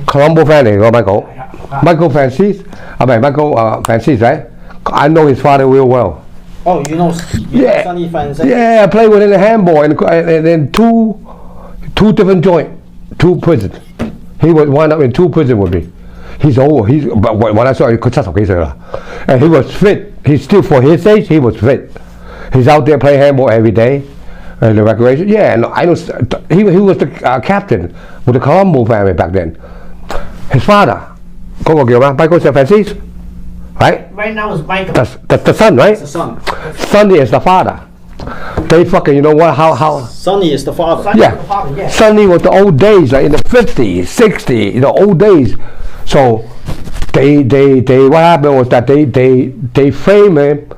Colombo family, Michael. Michael Franzese. Franzese, right? I know his father real well. Oh, you know Sonny Franzese? Yeah, I played with him in handball and then two different joint, 2 prisons. He would wind up in 2 prisons with me. He's old. But when I saw him, and he was fit. He's still, for his age, he was fit. He's out there playing handball every day. The recreation. Yeah, and I know he was the captain with the Colombo family back then. His father, Michael Franzese, right? Right now it's Michael. That's the son, right? It's the son. Sonny is the father. They fucking, you know what? How? Sonny is the father. Yeah. Sonny was the old days, like in the 50s, 60s, the old days. So they what happened was that they frame him.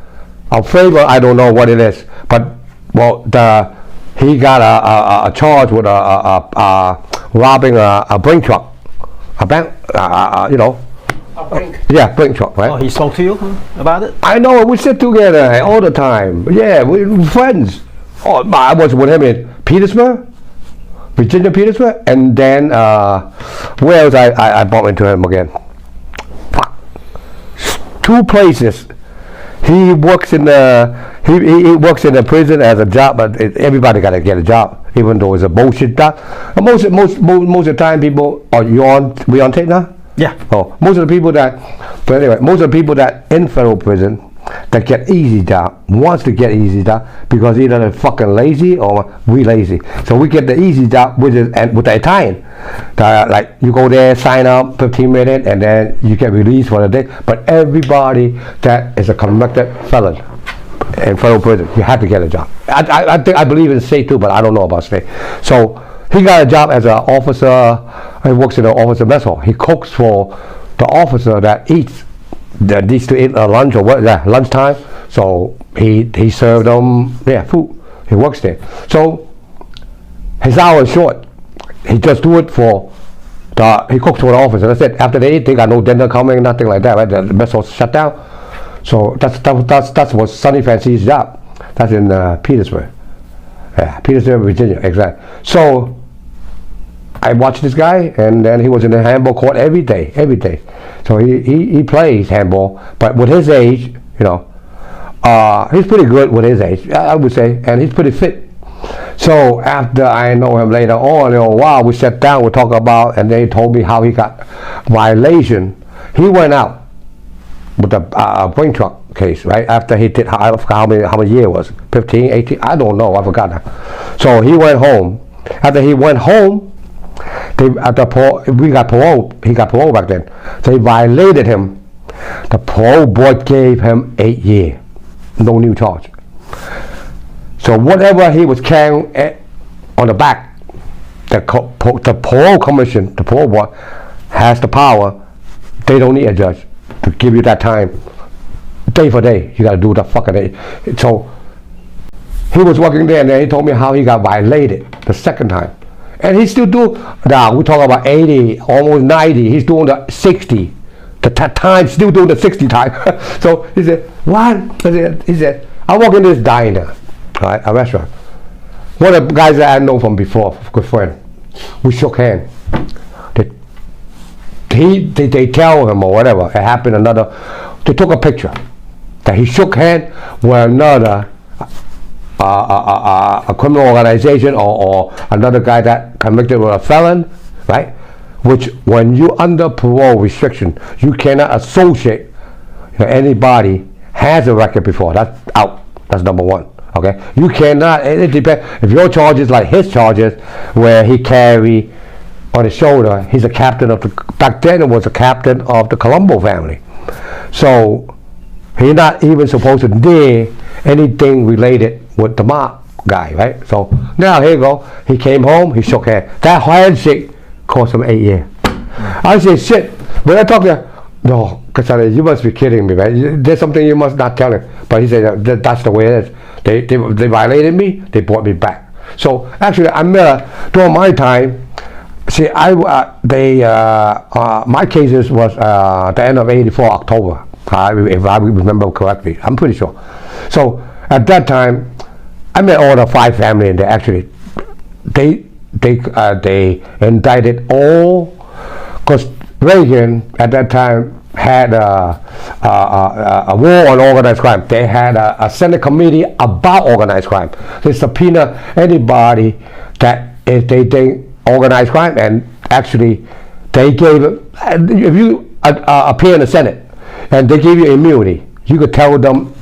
A favor, I don't know what it is, but well, he got a charge with robbing a brink truck, a bank, you know. A brink. Yeah, brink truck, right? Oh, he spoke to you about it? I know, we sit together all the time. Yeah, we're friends. Oh, I was with him in Petersburg, Virginia, Petersburg, and then where else I bumped into him again? Fuck. 2 places. He works in the prison as a job, but everybody got to get a job, even though it's a bullshit job. Most of the time, people we on tape now? Yeah. Oh, most of the people that in federal prison that get easy job wants to get easy job because either they're fucking lazy or we lazy. So we get the easy job with the Italian. Like you go there, sign up, 15 minutes, and then you get released for the day. But everybody that is a convicted felon in federal prison, you have to get a job. I believe in state too, but I don't know about state. So he got a job as an officer. He works in the officer mess hall. He cooks for the officer that needs to eat lunch or what? Yeah, lunchtime. So he served them food. He works there. So his hour is short. He just do it for he cooks for the officer. That's it. After they eat, they got no dinner coming, nothing like that. Right? The mess hall shut down. So that's what Sonny Franzise's job. That's in Petersburg. Yeah, Petersburg, Virginia, exactly. So I watched this guy, and then he was in the handball court every day. So he plays handball, but with his age, you know, he's pretty good with his age, I would say, and he's pretty fit. So after I know him later on, we sat down, we talked about, and they told me how he got violation. He went out with a brink truck case, right? After he did, I forgot how many years it was, 15, 18, I don't know, I forgot now. So he went home. After he went home, we got parole. He got parole back then. So they violated him. The parole board gave him 8 years, no new charge. So whatever he was carrying on the back, the parole commission, the parole board, has the power. They don't need a judge to give you that time, day for day. You got to do the fucking day. So he was working there, and then he told me how he got violated the second time. And he still do, now we talk about 80, almost 90, he's doing the 60. The time, still doing the 60 time. So he said, what? He said, I walk in this diner, right, a restaurant. One of the guys that I know from before, good friend, we shook hands. They tell him or whatever, it happened they took a picture that he shook hands with another a criminal organization or another guy that convicted with a felon, right? Which when you under parole restriction, you cannot associate anybody has a record before. That's out. That's number one. Okay, you cannot. It depends if your charges like his charges, where he carry on his shoulder. He's a captain of the. Back then, it was a captain of the Colombo family. So he's not even supposed to do anything related with the mob guy, right? So now here you go. He came home. He shook hands. That handshake cost him 8 years. I say shit. When I talk to no, Cassandra, you must be kidding me, man. There's something you must not tell him. But he said that's the way it is. They violated me. They brought me back. So actually, I met during my time. See, my cases was the end of '84 October, if I remember correctly. I'm pretty sure. So at that time, I met all the 5 family, and they actually they indicted all because Reagan at that time had a war on organized crime. They had a Senate committee about organized crime. They subpoena anybody that if they think organized crime, and actually they gave it, if you appear in the Senate and they give you immunity, you could tell them,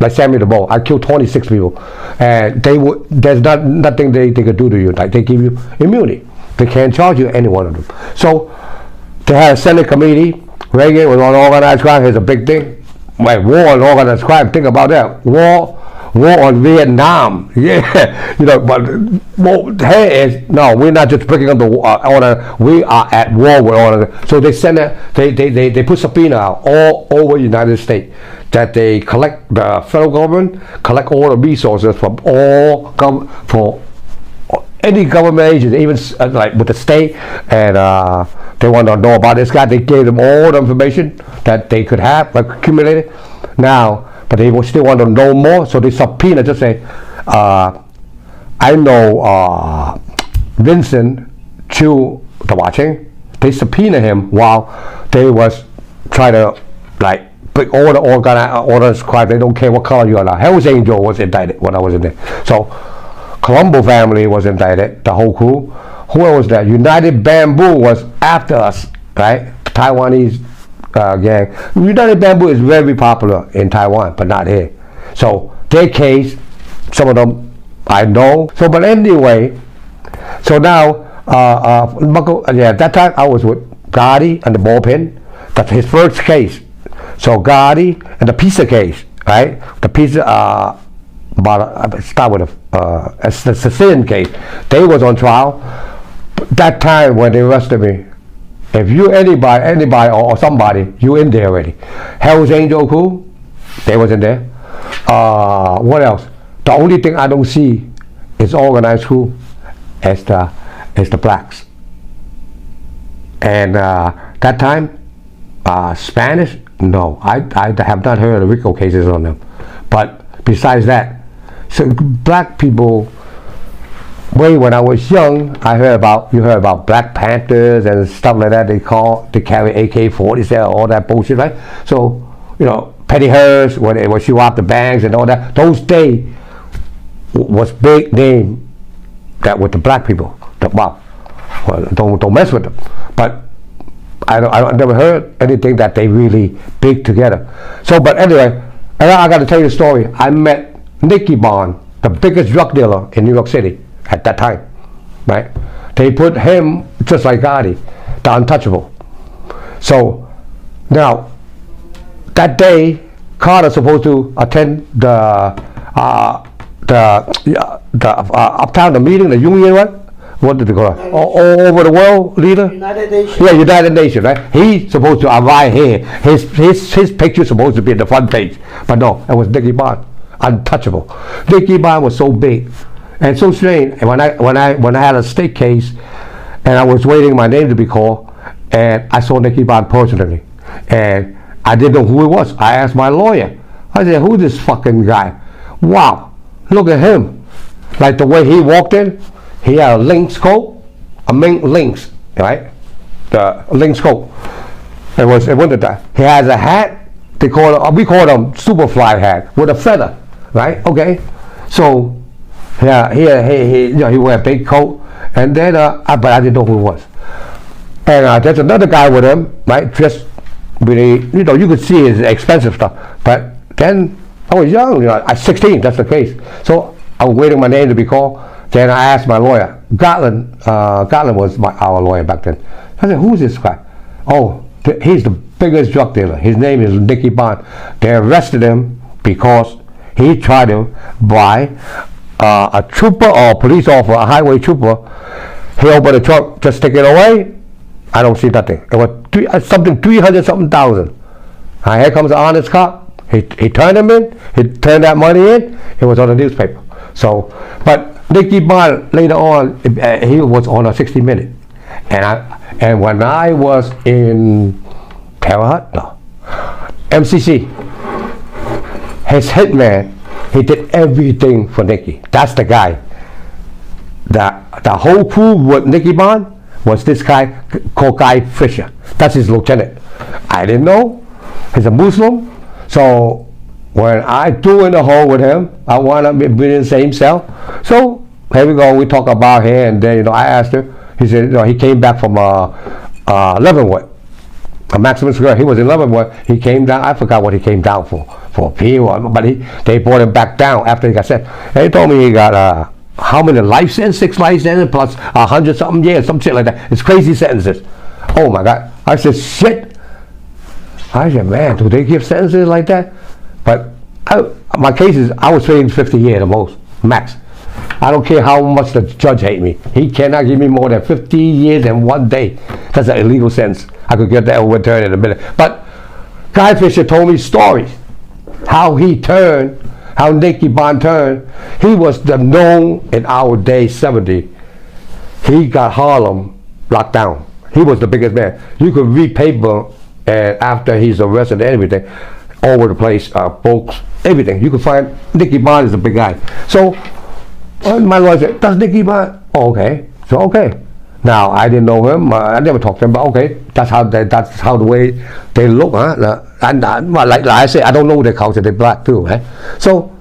like Samuel the Bull, I killed 26 people, and there's nothing they could do to you. Like, they give you immunity. They can't charge you any one of them. So they had a Senate committee. Reagan was on organized crime. Here's a big thing. Like, war on organized crime. Think about that. War on Vietnam. Yeah, but here is, no, we're not just breaking up the order. We are at war with order. So they send they put subpoena out all over the United States that they collect, the federal government collect all the resources from for any government agency, even like with the state, and they want to know about this guy. They gave them all the information that they could have accumulated. Now, but they still want to know more, so they subpoena. Just say, I know Vincent Chu the watching. They subpoena him while they was trying to like break all the organized crime. They don't care what color you are. Now, Hell's Angel was indicted when I was in there. So Colombo family was indicted, the whole crew. Who was that? United Bamboo was after us, right? Taiwanese gang. United Bamboo is very popular in Taiwan, but not here. So their case, some of them I know. So, but anyway, so now, at that time I was with Gotti and the ballpen. That's his first case. So Gotti and the pizza case, right? The pizza, start with the Sicilian case. They was on trial. That time when they arrested me, if you anybody or somebody, you in there already. Hell's Angel crew, they was in there. What else? The only thing I don't see is organized crew as the blacks. And that time, Spanish, no, I have not heard of Rico cases on them. But besides that, so black people, when I was young, you heard about Black Panthers and stuff like that. They carry AK-47, all that bullshit, right? So, Petty Hearst, when she robbed the banks and all that, those days was big name that with the black people. Don't mess with them. But I never heard anything that they really big together. So, but anyway, I got to tell you a story. I met Nicky Barnes, the biggest drug dealer in New York City at that time, right? They put him just like Gotti, the untouchable. So now, that day, Carter supposed to attend the uptown, the meeting, the union, what did they call it? All over the world leader? United Nations. Yeah, United Nations, right? He's supposed to arrive here. His picture supposed to be at the front page, but no, it was Nicky Barnes, untouchable. Nicky Barnes was so big and so strange. And when I had a state case, and I was waiting my name to be called, and I saw Nicky Barnes personally, and I didn't know who he was. I asked my lawyer. I said, "Who's this fucking guy? Wow, look at him! Like the way he walked in." He had a lynx coat, a mink lynx, right? The lynx coat. It was winter time. He has a hat. We call them Superfly hat with a feather, right? Okay. So, yeah, he wear a big coat, and then but I didn't know who it was. And there's another guy with him, right? Just really, you could see his expensive stuff. But then I was young, at 16. That's the case. So I was waiting my name to be called. Then I asked my lawyer, Gotland was our lawyer back then. I said, who's this guy? Oh, he's the biggest drug dealer. His name is Nicky Barnes. They arrested him because he tried to buy a trooper or a police officer, a highway trooper. He opened the trunk, just take it away. I don't see nothing. It was 300-something thousand. Here comes an honest cop. He turned him in. He turned that money in. It was on the newspaper. So, but Nicky Barnes later on, he was on a 60 Minutes, and when I was in MCC, his hitman, he did everything for Nicky. That's the guy. The whole crew with Nicky Barnes was this guy called Guy Fisher. That's his lieutenant. I didn't know. He's a Muslim. So when I threw in the hole with him, I wound up being in the same cell. So here we go. We talk about here, and then I asked him. He said he came back from Leavenworth, a Maximum Square. He was in Leavenworth. He came down. I forgot what he came down for appeal, but they brought him back down after he got sent. And he told me he got how many life sentences? 6 life sentences plus 100-something years, some shit like that. It's crazy sentences. Oh my God! I said shit. I said, man, do they give sentences like that? But my cases, I was facing 50 years the most, max. I don't care how much the judge hate me. He cannot give me more than 50 years and 1 day. That's an illegal sentence. I could get that overturned in a minute. But Guy Fisher told me stories. How he turned, how Nicky Barnes turned. He was the known in our day 70. He got Harlem locked down. He was the biggest man. You could read paper and after he's arrested and everything, all over the place, books, everything. You could find Nicky Barnes is a big guy. So my lawyer said, that's Nicky Barnes. Oh, okay. So okay. Now I didn't know him. I never talked to him, but okay. That's how the way they look, huh? And like I said, I don't know their culture. They're black too, right? So,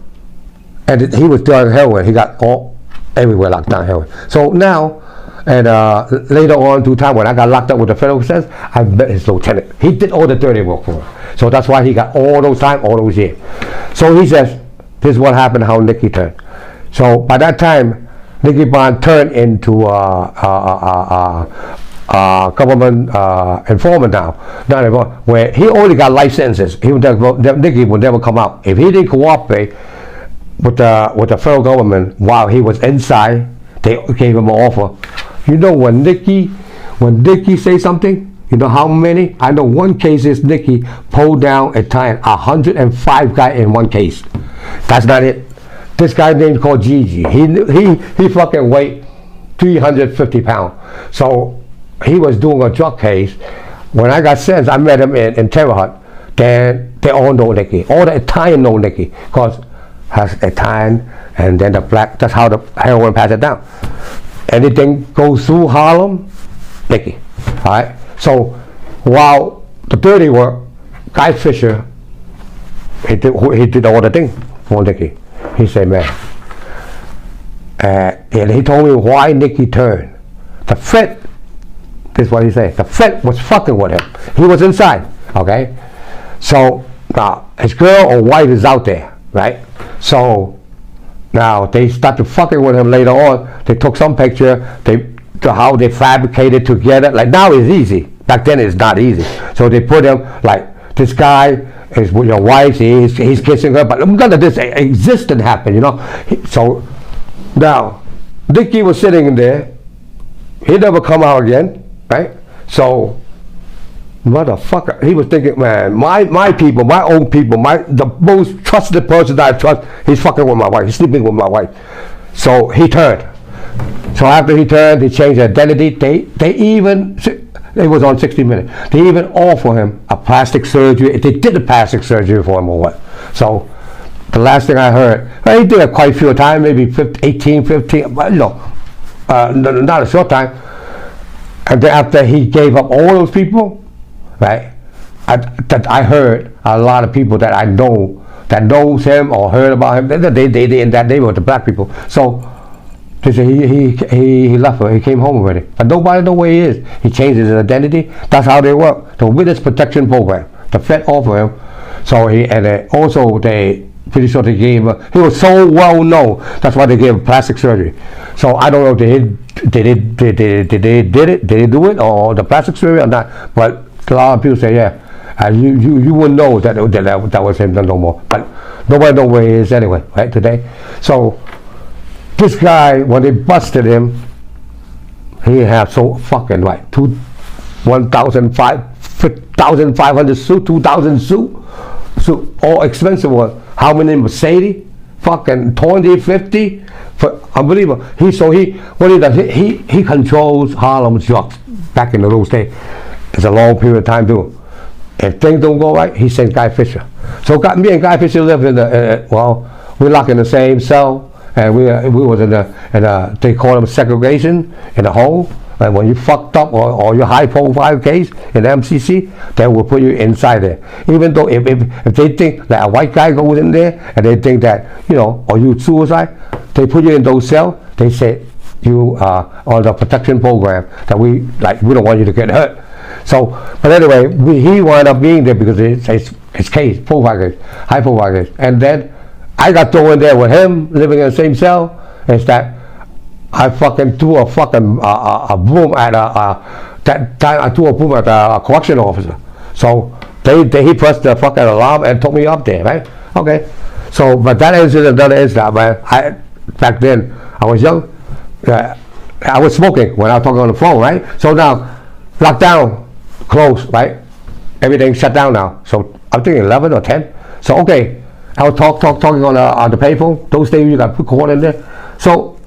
and he was doing heroin. He got everywhere locked down heroin. So now, and later on through time when I got locked up with the federal sense, I met his lieutenant. He did all the dirty work for him. So that's why he got all those time, all those years. So he says, this is what happened, how Nicky turned. So by that time, Nicky Barnes turned into government informant now, not anymore, where he only got life sentences. Nicky would never come out. If he didn't cooperate with the federal government while he was inside, they gave him an offer. You know when Nicky say something, you know how many? I know one case is Nicky pulled down and tied 105 guys in one case. That's not it. This guy named called Gigi. He fucking weighed 350 pounds. So he was doing a drug case. When I got sentenced, I met him in Terre Haute. Then they all know Nicky. All the Italian know Nicky because has Italian and then the black. That's how the heroin passes it down. Anything goes through Harlem, Nicky. All right. So while the dirty work, Guy Fisher, he did all the thing for Nicky. He said, man, and he told me why Nicky turned. The Fed, this is what he said, the Fed was fucking with him. He was inside, okay? So now his girl or wife is out there, right? So now they started fucking with him later on. They took some picture, how they fabricated together. Like now it's easy. Back then it's not easy. So they put him like this guy is with your wife, he's kissing her, but none of this existed happen, you know. So now Nicky was sitting in there. He never come out again, right? So motherfucker, he was thinking, man, my people, my own people, the most trusted person that I trust, he's fucking with my wife. He's sleeping with my wife. So he turned. So after he turned, he changed identity. They even. It was on 60 Minutes. They even offered him a plastic surgery. They did a plastic surgery for him or what. So the last thing I heard, he did it quite a few times, maybe 15, but not a short time. And then after he gave up all those people, right, I heard a lot of people that I know that knows him or heard about him, they in that neighborhood, the black people. So they said he left her, he came home already. But nobody knows where he is. He changed his identity. That's how they work. The Witness Protection Program. The Fed offered him. So also they pretty sure they gave him, he was so well known, that's why they gave him plastic surgery. So I don't know if they do it or the plastic surgery or not. But a lot of people say, yeah, you wouldn't know that was him no more. But nobody knows where he is anyway, right, today. So this guy, when they busted him, he had so fucking like 1,500 suit, 2,000 suit, all expensive ones. How many Mercedes? Fucking 20, 50, unbelievable. He controls Harlem's drugs back in those days. It's a long period of time too. If things don't go right, he sends Guy Fisher. So me and Guy Fisher live in we locked in the same cell. And we was in they call them segregation in a hole, Like when you fucked up or your high profile case in MCC, they will put you inside there. Even though if they think that a white guy goes in there and they think that, you know, or you suicide, they put you in those cells, they say you are on the protection program that we don't want you to get hurt. So, but anyway, he wound up being there because his case, profile case, high profile case. And then I got thrown in there with him, living in the same cell. Is that I fucking threw a fucking a broom at that time I threw a broom at a correctional officer. So he pressed the fucking alarm and took me up there, right? Okay. So, but that incident, another incident, man. Back then I was young. I was smoking when I was talking on the phone, right? So now lockdown, closed, right? Everything shut down now. So I'm thinking 11 or 10. So okay, I was talking on the payphone. Those days you got put call in there. So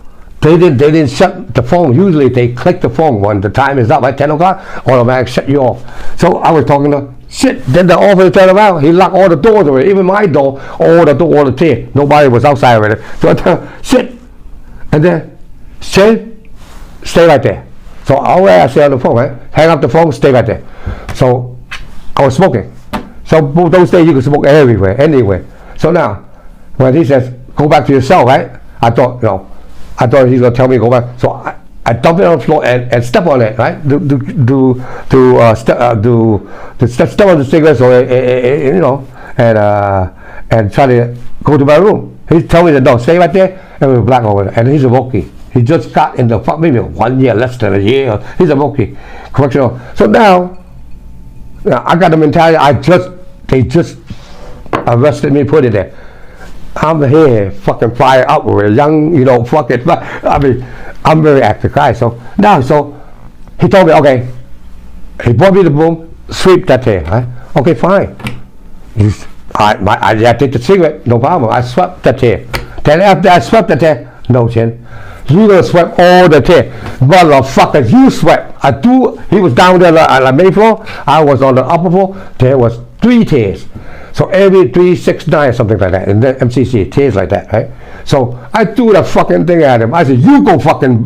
they didn't shut the phone. Usually they click the phone when the time is up at 10 o'clock, automatically shut you off. So I was talking to shit. Then the officer turned around. He locked all the doors already, even my door, all the tear. Nobody was outside already. So I tell shit, and then stay right there. So I say on the phone, right? Hang up the phone, stay right there. So I was smoking. So those days you could smoke everywhere, anywhere. So now, when he says, go back to your cell, right? I thought he's gonna tell me to go back. So I dump it on the floor and step on it, right? Step on the cigarettes, or you know, and try to go to my room. He told me that no, stay right there, and we were black over there. And he's a rookie. He just got in the maybe 1 year, less than a year. He's a rookie, correctional. So now I got the mentality. They just arrested me, put it there. I'm here, fucking fired up with a young, you know, fucking. I mean, I'm very active guy. So now, he told me, okay. He brought me the broom, sweep that here, right? Okay, fine. I take the cigarette, no problem. I swept that here. Then after I swept that here, no chin. You gonna sweep all the tear, motherfucker? You swept. He was down there on the main floor. I was on the upper floor. There was 3 tears. So every 3, 6, 9, something like that. In the MCC, tears like that, right? So I threw the fucking thing at him. I said, "You go fucking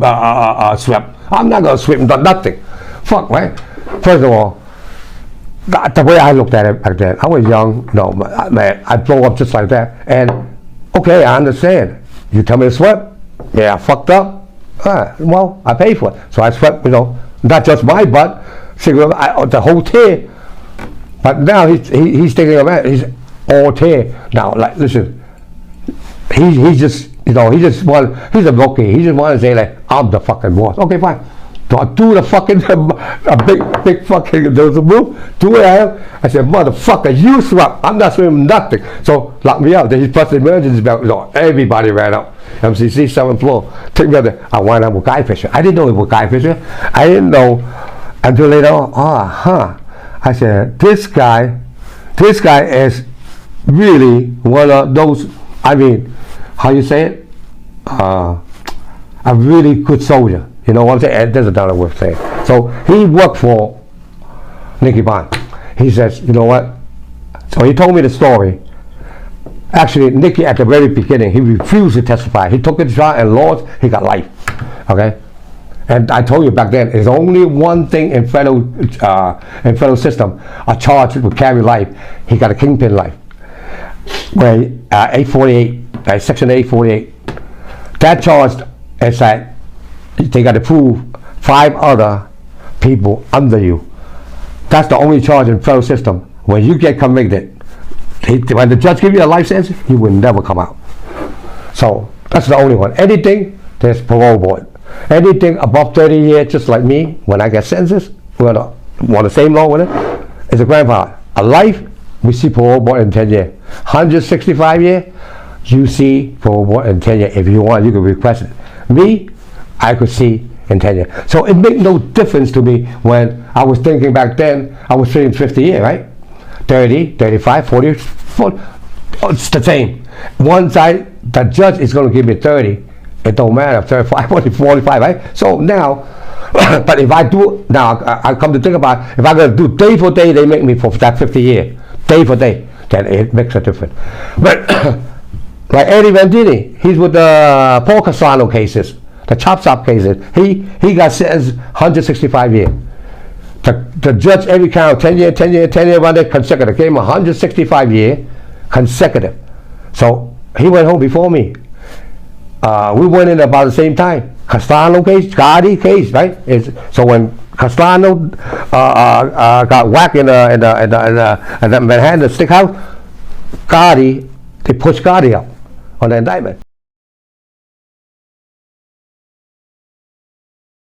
sweep. I'm not gonna sweep nothing. Fuck, right?" First of all, the way I looked at it back then, I was young. No, man, I blow up just like that. And okay, I understand. You tell me to sweep. Yeah, I fucked up. Well, I paid for it. So I swept, you know, not just my butt, the whole tear. But now he's thinking about it. He's all tear. Now, like, listen, he just, you know, he's a rookie. He just want to say, like, I'm the fucking boss. Okay, fine. So I do the fucking, a big fucking, there was a move, do it at him. I said, motherfucker, you swept. I'm not swimming nothing. So locked me up. Then he pressed the emergency bell. You know, everybody ran up. MCC 7th floor. Took me up there. I wound up with Guy Fisher. I didn't know it was Guy Fisher. I didn't know until later on. I said, this guy is really one of those, I mean, how you say it? A really good soldier. You know what I'm saying? There's another word saying. So he worked for Nicky Barnes. He says, you know what? So he told me the story. Actually, Nicky, at the very beginning, he refused to testify. He took the trial and lost. He got life. Okay? And I told you back then, there's only one thing in federal system, a charge would carry life. He got a kingpin life. Where 848, section 848, that charge is that they got to prove 5 other people under you. That's the only charge in federal system. When you get convicted, when the judge gives you a life sentence, you will never come out. So that's the only one. Anything, there's parole board. Anything above 30 years, just like me, when I get sentences, we're on the same law with it, it's a grandfather. A life, we see parole board in 10 years. 165 years, you see parole board in 10 years. If you want, you can request it. Me, I could see in 10 years. So it made no difference to me when I was thinking back then, I was saying 50 years, right? 30, 35, 40, 40, it's the same. One side, the judge is going to give me 30. It don't matter, 35, 40, 45, right? So now, but if I do, now I come to think about, if I'm going to do day for day, they make me for that 50 years. Day for day, then it makes a difference. But like Eddie Vendini, he's with the Paul Cassano cases. the chop stop cases. He got sentenced 165 years. The judge every count 10 year, 10 year, 10 year, 1 day consecutive. Gave him 165 years consecutive. So he went home before me. We went in about the same time. Castellano case, Gotti case, right? So when Castellano got whacked in the Manhattan stick house, Gotti, they pushed Gotti out on the indictment.